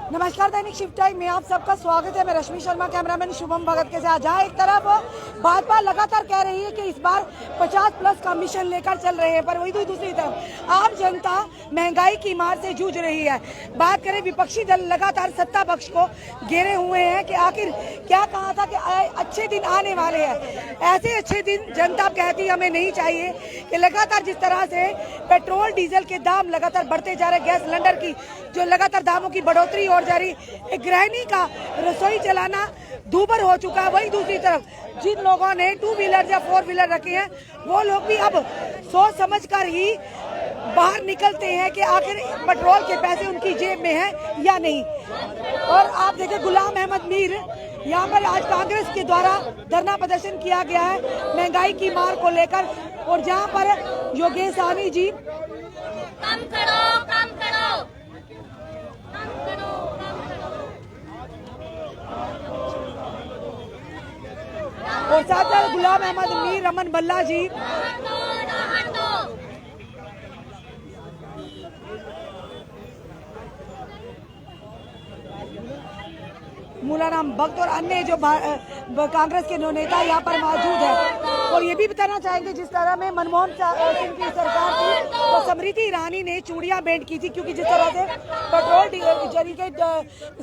नमस्कार, दैनिक shift time में आप सबका स्वागत है। मैं रश्मि शर्मा, कैमरामैन शुभम भगत के साथ। जहाँ एक तरफ भाजपा लगातार कह रही है कि इस बार 50+ का मिशन लेकर चल रहे हैं, पर वही दूसरी तरफ आम जनता महंगाई की मार से जूझ रही है। बात करें, विपक्षी दल लगातार सत्ता पक्ष को घेरे हुए हैं कि आखिर क्या कहा था कि अच्छे दिन आने वाले हैं। ऐसे अच्छे दिन जनता कहती हमें नहीं चाहिए कि लगातार जिस तरह से पेट्रोल डीजल के दाम लगातार बढ़ते जा रहे, गैस सिलेंडर की जो लगातार दामों की बढ़ोतरी और जारी, एक गृहिणी का रसोई चलाना दूभर हो चुका है। वही दूसरी तरफ जिन लोगों ने 2 व्हीलर या 4 व्हीलर रखे हैं, वो लोग भी अब सोच समझकर ही बाहर निकलते हैं कि आखिर पेट्रोल के पैसे उनकी जेब में हैं या नहीं। और आप देखें, गुलाम अहमद मीर यहाँ पर आज कांग्रेस के द्वारा धरना प्रदर्शन किया गया है महंगाई की मार को लेकर, और जहाँ पर योगेश सहनी जी कम करो, कम करो, कम करो, कम करो। और साथ गुलाम अहमद मीर, रमन बल्ला जी, मूलाराम भक्त और अन्य जो कांग्रेस के नेता यहाँ पर मौजूद है। और ये भी बताना चाहेंगे, जिस तरह में मनमोहन सिंह की सरकार थी तो स्मृति ईरानी ने चूड़ियां भेंट की थी, क्योंकि जिस तरह से पेट्रोल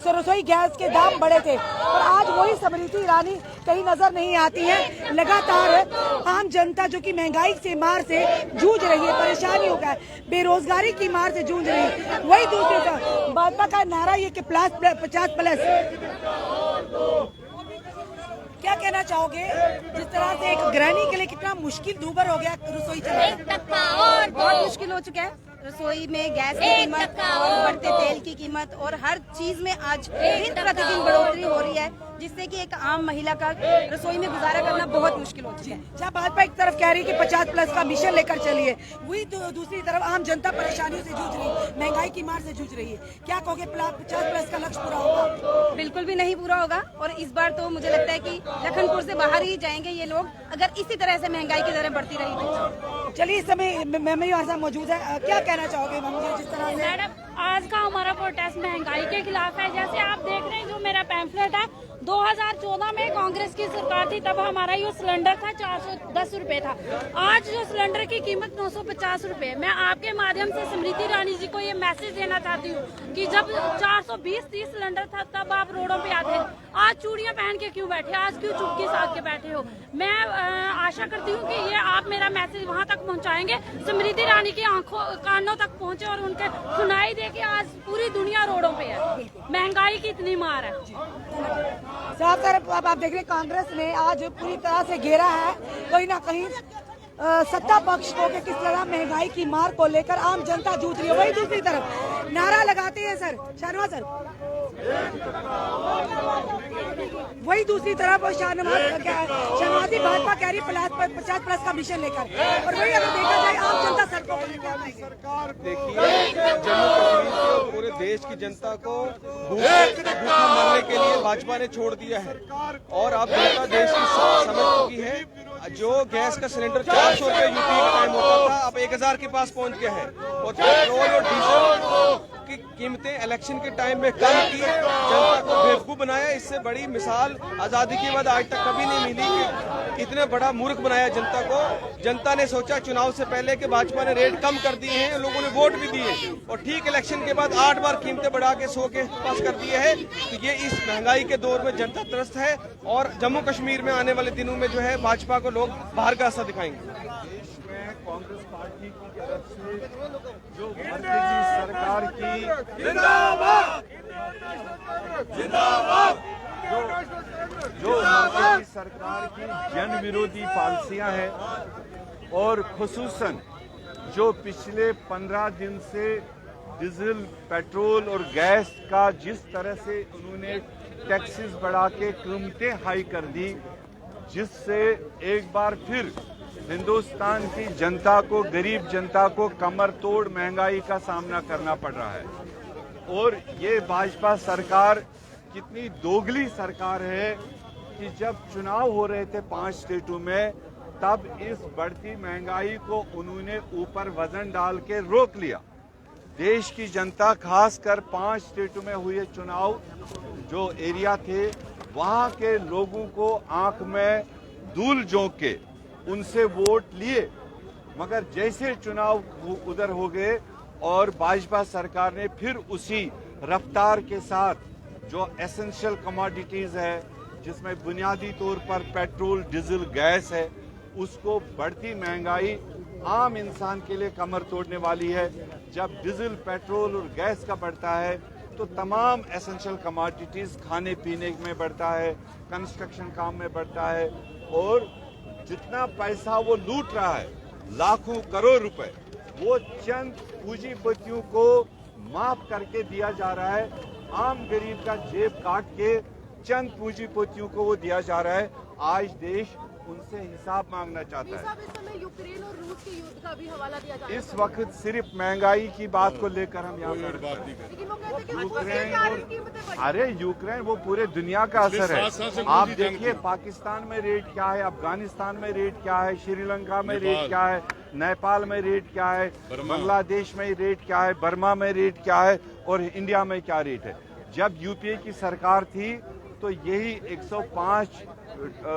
रसोई गैस के दाम बढ़े थे। और आज वही स्मृति ईरानी कहीं नजर नहीं आती है। लगातार आम जनता जो कि महंगाई से मार से जूझ रही है, परेशानियों का, बेरोजगारी की मार से जूझ रही है। वही दूसरे भाजपा का नारा ये कि 50+। क्या कहना चाहोगे, जिस तरह से एक गृहिणी के लिए कितना मुश्किल दूभर हो गया रसोई चलाना? और बहुत मुश्किल हो चुका है रसोई में गैस की कीमत और बढ़ते तेल की कीमत और हर चीज में आज दिन प्रतिदिन बढ़ोतरी हो रही है, जिससे कि एक आम महिला का रसोई में गुजारा करना बहुत मुश्किल हो चुका है। जहाँ भाजपा एक तरफ कह रही है कि 50+ का मिशन लेकर चलिए, वही दूसरी तरफ आम जनता परेशानियों से जूझ रही है, महंगाई की मार से जूझ रही है। क्या कहोगे, 50+ का लक्ष्य पूरा होगा? बिल्कुल भी नहीं पूरा होगा, और इस बार तो मुझे लगता है कि लखनपुर से बाहर ही जाएंगे ये लोग, अगर इसी तरह से महंगाई की दरें बढ़ती रही तो। चलिए, इस समय मेमरी हमारे साथ मौजूद है। क्या कहना चाहोगे मैम, जिस तरह से मैडम आज का हमारा प्रोटेस्ट महंगाई के खिलाफ है। जैसे आप देख रहे हैं, जो मेरा पैम्फलेट है, 2014 में कांग्रेस की सरकार थी, तब हमारा ये सिलेंडर था 410 रुपए था। आज जो सिलेंडर की कीमत 950 रुपए। मैं आपके माध्यम से स्मृति ईरानी जी को ये मैसेज देना चाहती हूँ कि जब 420-30 सिलेंडर था, तब आप रोडों पे आते। आज चूड़ियां पहन के क्यों बैठे, आज क्यों चुपके साध के बैठे हो? मैं आशा करती हूँ कि ये आप मेरा मैसेज वहाँ तक पहुँचाएंगे, स्मृति ईरानी की कानों तक पहुँचे और उनके सुनाई दे कि आज पूरी दुनिया रोडों पे है, महंगाई की इतनी मार है। साफ तरफ अब आप देख रहे हैं, कांग्रेस ने आज पूरी तरह से घेरा है कहीं ना कहीं सत्ता पक्ष को कि किस तरह महंगाई की मार को लेकर आम जनता जूझ रही है। वही दूसरी तरफ नारा लगाते हैं सर शर्मा सर, वही दूसरी तरफ शर्मादी भाजपा कह रही 50+ का मिशन लेकर, और वही अगर देखा जाए आम जनता सड़कों पर सरकार। देखिए, जम्मू कश्मीर के पूरे देश की जनता को भूखे मरने के लिए भाजपा ने छोड़ दिया है, और अब जनता देश की समझ चुकी है। जो गैस का सिलेंडर 400 रुपए यूपी का टाइम होता था, अब 1000 के पास पहुंच गया है। और पेट्रोल और डीजल की कीमतें इलेक्शन के टाइम में कम की, जनता को बेवकूफ बनाया। इससे बड़ी मिसाल आजादी के बाद आज तक कभी नहीं मिली कि इतने बड़ा मूर्ख बनाया जनता को। जनता ने सोचा चुनाव से पहले कि भाजपा ने रेट कम कर दिए हैं, लोगों ने वोट भी दिए, और ठीक इलेक्शन के बाद 8 बार कीमतें बढ़ा के 100 के पास कर दिए है। तो ये इस महंगाई के दौर में जनता त्रस्त है, और जम्मू कश्मीर में आने वाले दिनों में जो है भाजपा को लोग बाहर का रास्ता दिखाएंगे। देश में कांग्रेस पार्टी की तरफ से जो मर्कजी सरकार की जिंदाबाद जो मर्कजी सरकार की जन विरोधी पॉलिसियां हैं, और खुसूसन जो पिछले 15 दिन से डीजल, पेट्रोल और गैस का जिस तरह से उन्होंने टैक्सेस बढ़ा के कीमतें हाई कर दी, जिससे एक बार फिर हिंदुस्तान की जनता को, गरीब जनता को कमर तोड़ महंगाई का सामना करना पड़ रहा है। और ये भाजपा सरकार कितनी दोगली सरकार है कि जब चुनाव हो रहे थे 5 स्टेटों में, तब इस बढ़ती महंगाई को उन्होंने ऊपर वजन डाल के रोक लिया। देश की जनता, खासकर 5 स्टेटों में हुए चुनाव जो एरिया थे, वहां के लोगों को आंख में धूल झोंक के उनसे वोट लिए, मगर जैसे चुनाव उधर हो गए और भाजपा सरकार ने फिर उसी रफ्तार के साथ जो एसेंशियल कमोडिटीज है, जिसमें बुनियादी तौर पर पेट्रोल, डीजल, गैस है, उसको बढ़ती महंगाई आम इंसान के लिए कमर तोड़ने वाली है। जब डीजल, पेट्रोल और गैस का बढ़ता है तो तमाम एसेंशियल कमोडिटीज खाने पीने में बढ़ता है, कंस्ट्रक्शन काम में बढ़ता है, और जितना पैसा वो लूट रहा है, लाखों करोड़ रुपए, वो चंद पूंजीपतियों को माफ करके दिया जा रहा है। आम गरीब का जेब काट के चंद पूंजीपतियों को वो दिया जा रहा है। आज देश उनसे हिसाब मांगना चाहता है। इस समय यूक्रेन और रूस के युद्ध का भी हवाला दिया जा रहा है। इस वक्त सिर्फ महंगाई की बात को लेकर हम यहाँ पर लेकिन वो कहते हैं कि यूक्रेन और कीमतें बढ़ी। अरे यूक्रेन वो पूरे दुनिया का असर है। आप देखिए पाकिस्तान में रेट क्या है, अफगानिस्तान में रेट क्या है, श्रीलंका में रेट क्या है, नेपाल में रेट क्या है, बांग्लादेश में रेट क्या है, बर्मा में रेट क्या है, और इंडिया में क्या रेट है। जब यूपीए की सरकार थी तो यही 105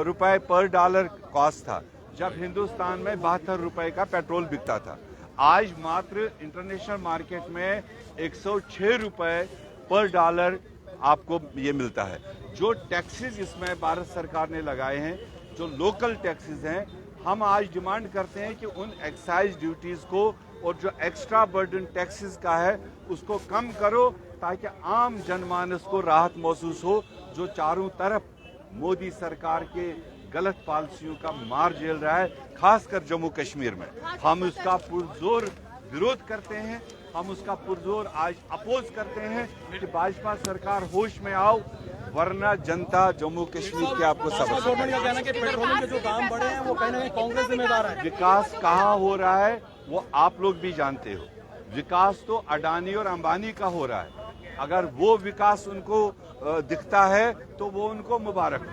रुपए पर डॉलर कॉस्ट था, जब हिंदुस्तान में 72 रुपए का पेट्रोल बिकता था। आज मात्र इंटरनेशनल मार्केट में 106 रुपए पर डॉलर आपको ये मिलता है। जो टैक्सेस इसमें भारत सरकार ने लगाए हैं, जो लोकल टैक्सेस हैं, हम आज डिमांड करते हैं कि उन एक्साइज ड्यूटीज को और जो एक्स्ट्रा बर्डन टैक्सेस का है उसको कम करो, ताकि आम जनमानस को राहत महसूस हो, जो चारों तरफ मोदी सरकार के गलत पॉलिसियों का मार झेल रहा है, खासकर जम्मू कश्मीर में। हम उसका पुरजोर विरोध करते हैं, हम उसका पुरजोर आज अपोज करते हैं कि भाजपा सरकार होश में आओ, वरना जनता जम्मू कश्मीर के आपको सबक कहना कि पेट्रोलियम के जो दाम बढ़े हैं वो कहीं ना कहीं कांग्रेस जिम्मेदार है। विकास कहाँ हो रहा है वो आप लोग भी जानते हो। विकास तो अडानी और अंबानी का हो रहा है। अगर वो विकास उनको दिखता है तो वो उनको मुबारक हो।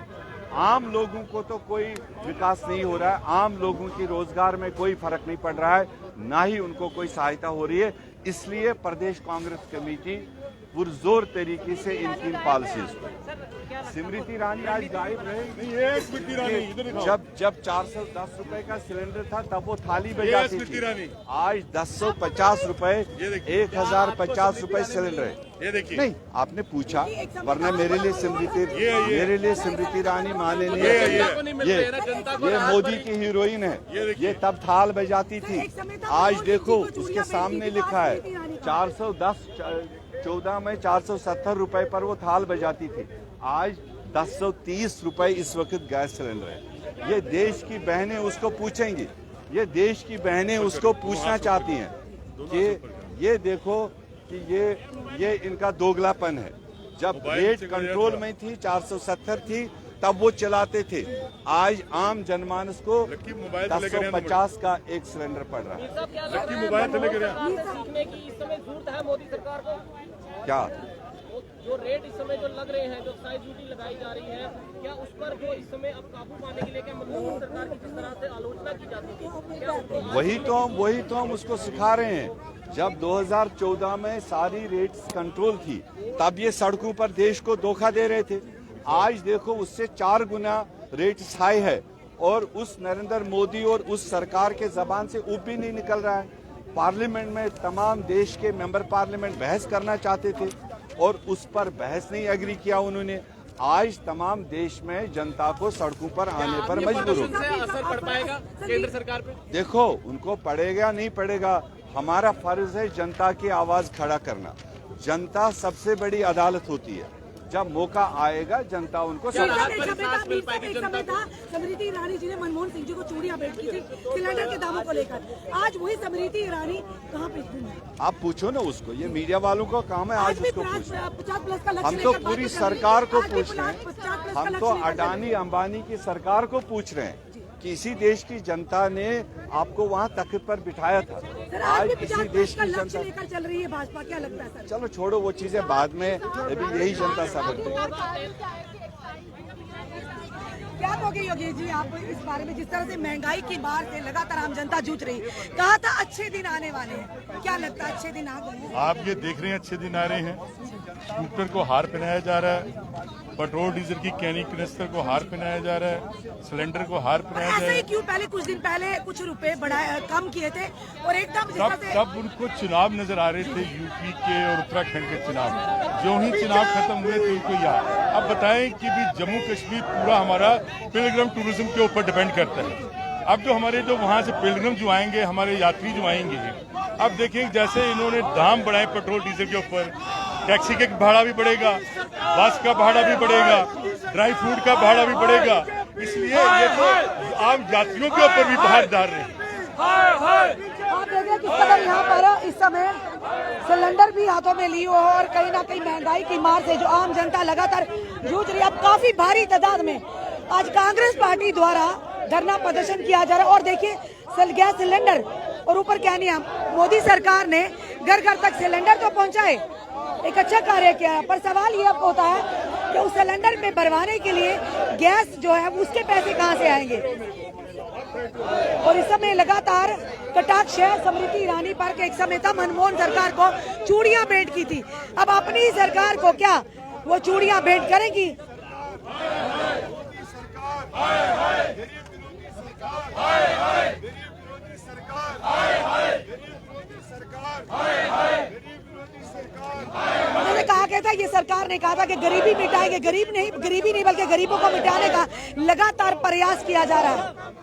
आम लोगों को तो कोई विकास नहीं हो रहा है, आम लोगों की रोजगार में कोई फर्क नहीं पड़ रहा है, ना ही उनको कोई सहायता हो रही है। इसलिए प्रदेश कांग्रेस कमेटी पुरजोर तरीके से इनकी पॉलिसीज को। स्मृति ईरानी आज गायब रहे। जब 410 रुपए का सिलेंडर था तब वो थाली बजाती थी। आज 1050 रुपए, 1050 रुपए सिलेंडर है। ये देखिए, नहीं आपने पूछा, वरना मेरे लिए स्मृति ईरानी माने नहीं। ये मोदी की हीरोइन है। ये तब थाल बजाती थी। आज देखो उसके सामने लिखा है 414 में 470 रुपए पर वो थाल बजाती थी। आज 1030 रुपए इस वक्त गैस सिलेंडर है। ये देश की बहनें उसको पूछेंगी, ये देश की बहनें उसको पूछना चाहती हैं कि ये देखो कि ये इनका दोगलापन है। जब रेट कंट्रोल में थी, 470 थी, तब वो चलाते थे। आज आम जनमानस को 1050 का एक सिलेंडर पड़ रहा है। मोबाइल चले गए। सीखने की इस समय जरूरत है मोदी सरकार को। क्या जो रेट इस समय जो लग रहे हैं, जो एक्साइज ड्यूटी लगाई जा रही है, क्या उस पर जो इस समय अब काबू पाने के लिए क्या मोदी सरकार की जिस तरह से आलोचना की जाती थी, क्या वही तो हम उसको सिखा रहे हैं। जब 2014 में सारी रेट्स कंट्रोल थी, तब ये सड़कों पर देश को धोखा दे रहे थे। आज देखो उससे 4 गुना रेट्स हाई है, और उस नरेंद्र मोदी और उस सरकार के जबान से ऊप भी नहीं निकल रहा है। पार्लियामेंट में तमाम देश के मेंबर पार्लियामेंट बहस करना चाहते थे और उस पर बहस नहीं एग्री किया उन्होंने। आज तमाम देश में जनता को सड़कों पर आने पर मजबूर हो। असर पड़ पाएगा केंद्र सरकार पे? देखो उनको पड़ेगा नहीं पड़ेगा, हमारा फर्ज है जनता की आवाज खड़ा करना। जनता सबसे बड़ी अदालत होती है। जब मौका आएगा जनता उनको स्मृति ईरानी जी ने मनमोहन सिंह जी को चूड़ियां भेंट की थी सिलेंडर के दामों को लेकर। आज वही स्मृति ईरानी कहाँ पे है? आप पूछो ना उसको, ये मीडिया वालों का काम है आज उसको पूछना। 50+ का लक्ष्य हम तो लेकर पूरी बातें सरकार को कर रहे हैं। पूछ रहे हैं, 50+ का हम लक्ष्य तो लेकर अडानी अंबानी की सरकार को पूछ रहे हैं कि इसी देश की जनता ने आपको वहाँ तख्त पर बिठाया था। आज इसी देश की जनता लेकर चल रही है भाजपा, क्या लगता है सर? चलो छोड़ो वो चीजें बाद में, अभी यही जनता समझ क्या कहोगे योगेश जी आप इस बारे में, जिस तरह से महंगाई की मार से लगातार आम जनता जूझ रही, कहा था अच्छे दिन आने वाले हैं, क्या लगता है अच्छे दिन आ गए हैं? आप ये देख रहे हैं अच्छे दिन आ रहे हैं। स्कूटर को हार पहनाया जा रहा है, पेट्रोल डीजल की कैनी कनिस्टर को हार पहनाया जा रहा है, सिलेंडर को हार पहनाया जा ऐसे रहा ही है। क्यों पहले कुछ दिन पहले कुछ रुपए बढ़ाए कम किए थे और एकदम जिस तरह से तब उनको चुनाव नजर आ रहे थे, यूपी के और उत्तराखंड के चुनाव। जो ही चुनाव खत्म हुए थे उनको याद। अब बताएं कि भी जम्मू कश्मीर पूरा हमारा पिलग्रम टूरिज्म के ऊपर डिपेंड करता है। अब जो हमारे जो वहाँ से पिलग्रम जो आएंगे, हमारे यात्री जो आएंगे, अब देखें जैसे इन्होंने दाम बढ़ाए पेट्रोल डीजल के ऊपर, टैक्सी के भाड़ा भी बढ़ेगा, बस का भाड़ा भी बढ़ेगा, ड्राई फ्रूट का भाड़ा भी बढ़ेगा। इसलिए ये तो आम यात्रियों के ऊपर भी भार डाल रहे हैं। आप देखें किस कदर यहाँ पर इस समय सिलेंडर भी हाथों में लिए हो और कहीं ना कहीं महंगाई की मार से जो आम जनता लगातार जूझ रही है। अब काफी भारी तादाद में आज कांग्रेस पार्टी द्वारा धरना प्रदर्शन किया जा रहा है और देखिए गैस सिलेंडर और ऊपर क्या नियम, मोदी सरकार ने घर घर तक सिलेंडर तो पहुंचाए, एक अच्छा कार्य किया है, पर सवाल ये होता है कि उस सिलेंडर में भरवाने के लिए गैस जो है उसके पैसे कहां से आएंगे। और इस समय लगातार कटाक्ष है स्मृति ईरानी पर के एक समय था मनमोहन सरकार को चूड़ियां भेंट की थी, अब अपनी सरकार को क्या वो चूड़ियां भेंट करेगी? उन्होंने कहा था, ये सरकार ने कहा था कि गरीबी मिटाएंगे, गरीबी नहीं बल्कि गरीबों को मिटाने का लगातार प्रयास किया जा रहा है।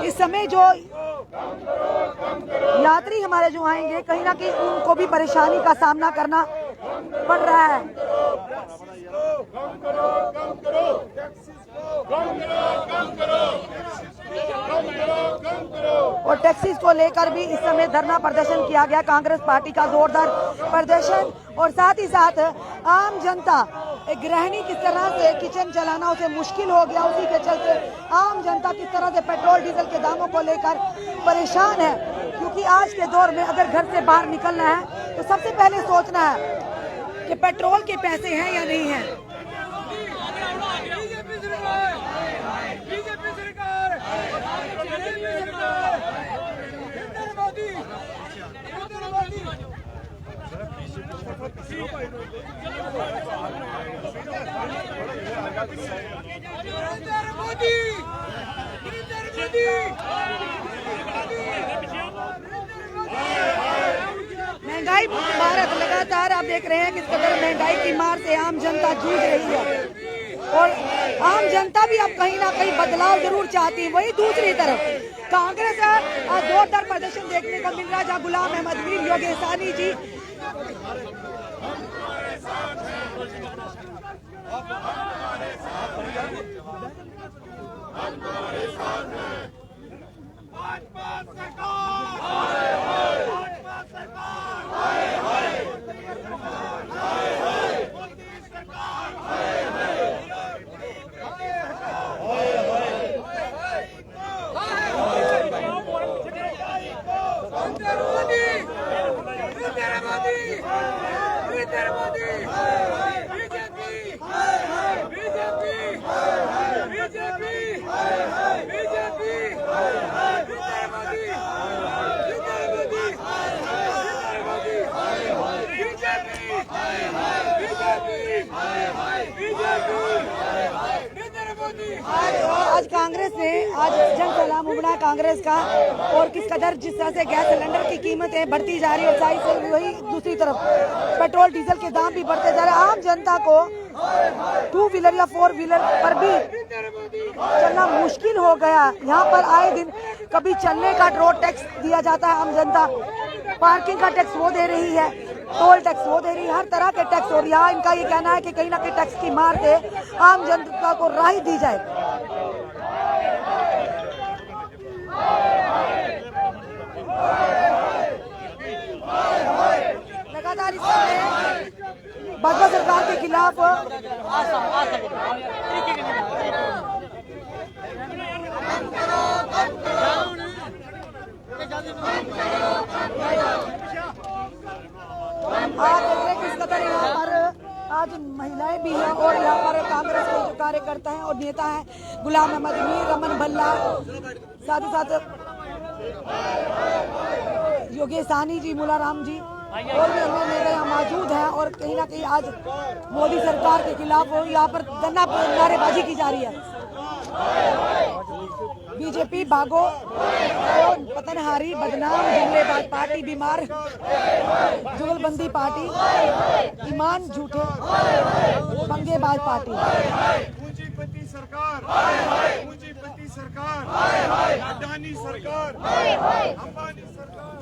इस समय जो यात्री हमारे जो आएंगे कहीं ना कहीं उनको भी परेशानी का सामना करना पड़ रहा है। और टैक्सीज को लेकर भी इस समय धरना प्रदर्शन किया गया, कांग्रेस पार्टी का जोरदार प्रदर्शन। और साथ ही साथ आम जनता, एक गृहिणी किस तरह से किचन चलाना उसे मुश्किल हो गया, उसी के चलते आम जनता किस तरह से पेट्रोल डीजल के दामों को लेकर परेशान है। क्योंकि आज के दौर में अगर घर से बाहर निकलना है तो सबसे पहले सोचना है कि पेट्रोल के पैसे हैं या नहीं है। महंगाई मुक्त भारत लगातार आप देख रहे हैं किस कदर महंगाई की मार से आम जनता जूझ रही है और आम जनता भी अब कहीं ना कहीं बदलाव जरूर चाहती है। वही दूसरी तरफ कांग्रेस आज जोरदार प्रदर्शन देखने को मिल रहा है, जहाँ गुलाम अहमद मीर, योगेश सहनी जी आज कांग्रेस ने आज जन सलाम उमड़ा कांग्रेस का और किस कदर जिस तरह से गैस सिलेंडर की कीमतें बढ़ती जा रही है और साथ से वही दूसरी तरफ पेट्रोल डीजल के दाम भी बढ़ते जा रहे हैं। आम जनता को 2 व्हीलर या 4 व्हीलर पर भी चलना मुश्किल हो गया। यहाँ पर आए दिन कभी चलने का रोड टैक्स दिया जाता है, आम जनता पार्किंग का टैक्स वो दे रही है, टोल टैक्स वो दे रही है, हर तरह के टैक्स। और यहाँ इनका ये कहना है कि कहीं ना कहीं टैक्स की मार से आम जनता को राहत दी जाए। लगातार इस समय भाजपा सरकार के खिलाफ कार्यकर्ता हैं और नेता हैं गुलाम अहमद मीर, रमन भल्ला, साथ ही साथ योगेश साहनी जी, मुलाराम जी और भी अन्य नेता यहाँ मौजूद हैं। और कहीं ना कहीं आज मोदी सरकार के खिलाफ यहाँ पर धरना नारेबाजी की जा रही है। बीजेपी भागो, पतनहारी, बदनाम, जुमलेबाज पार्टी, बीमार, जुगलबंदी पार्टी, ईमान झूठे, पंगेबाज पार्टी। पूंजीपति सरकार, पूंजीपति सरकार, अडानी सरकार, अंबानी सरकार।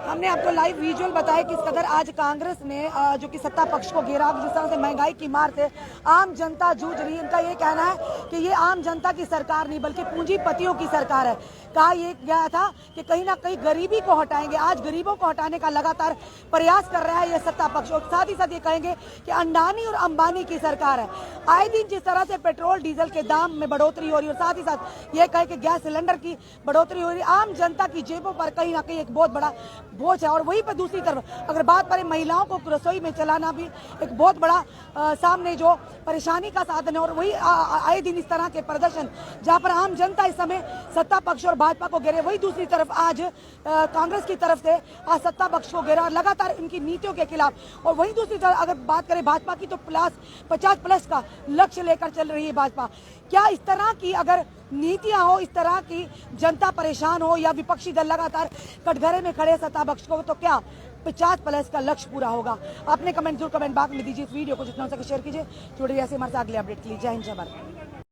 हमने आपको लाइव विजुअल बताया किस कदर आज कांग्रेस ने जो कि सत्ता पक्ष को घेरा, जिस तरह से महंगाई की मार से आम जनता जूझ रही है। इनका ये कहना है कि ये आम जनता की सरकार नहीं बल्कि पूंजीपतियों की सरकार है। कहा ये गया था कि कहीं ना कहीं गरीबी को हटाएंगे। आज गरीबों को हटाने का लगातार प्रयास कर रहा है ये सत्ता पक्ष। और साथ ही साथ ये कहेंगे कि अडानी और अंबानी की सरकार है। आए दिन जिस तरह से पेट्रोल डीजल के दाम में बढ़ोतरी हो रही है और साथ ही साथ ये कहे कि गैस सिलेंडर की बढ़ोतरी हो रही है, आम जनता की जेबों पर कहीं ना कहीं एक बहुत बड़ा बोझ है। और वहीं पर दूसरी तरफ अगर बात करें महिलाओं को रसोई में चलाना भी एक बहुत बड़ा सामने जो परेशानी का साधन है। और वही आए दिन इस तरह के प्रदर्शन जहां पर आम जनता इस समय सत्ता पक्ष और भाजपा को घेरे, वही दूसरी तरफ आज कांग्रेस की तरफ से आज सत्ता पक्ष को घेरा लगातार इनकी नीतियों के खिलाफ। और वही दूसरी तरफ अगर बात करें भाजपा की तो 50+ का लक्ष्य लेकर चल रही है भाजपा। क्या इस तरह की अगर नीतियां हो, इस तरह की जनता परेशान हो या विपक्षी दल लगातार कटघरे में खड़े सत्ता पक्ष को, तो क्या 50+ का लक्ष्य पूरा होगा? आपने कमेंट जरूर कमेंट बॉक्स में दीजिए। इस वीडियो को जितना हो सके शेयर कीजिए। जुड़िए ऐसे हमारे साथ अगले अपडेट के लिए। जय हिंद, जय भारत।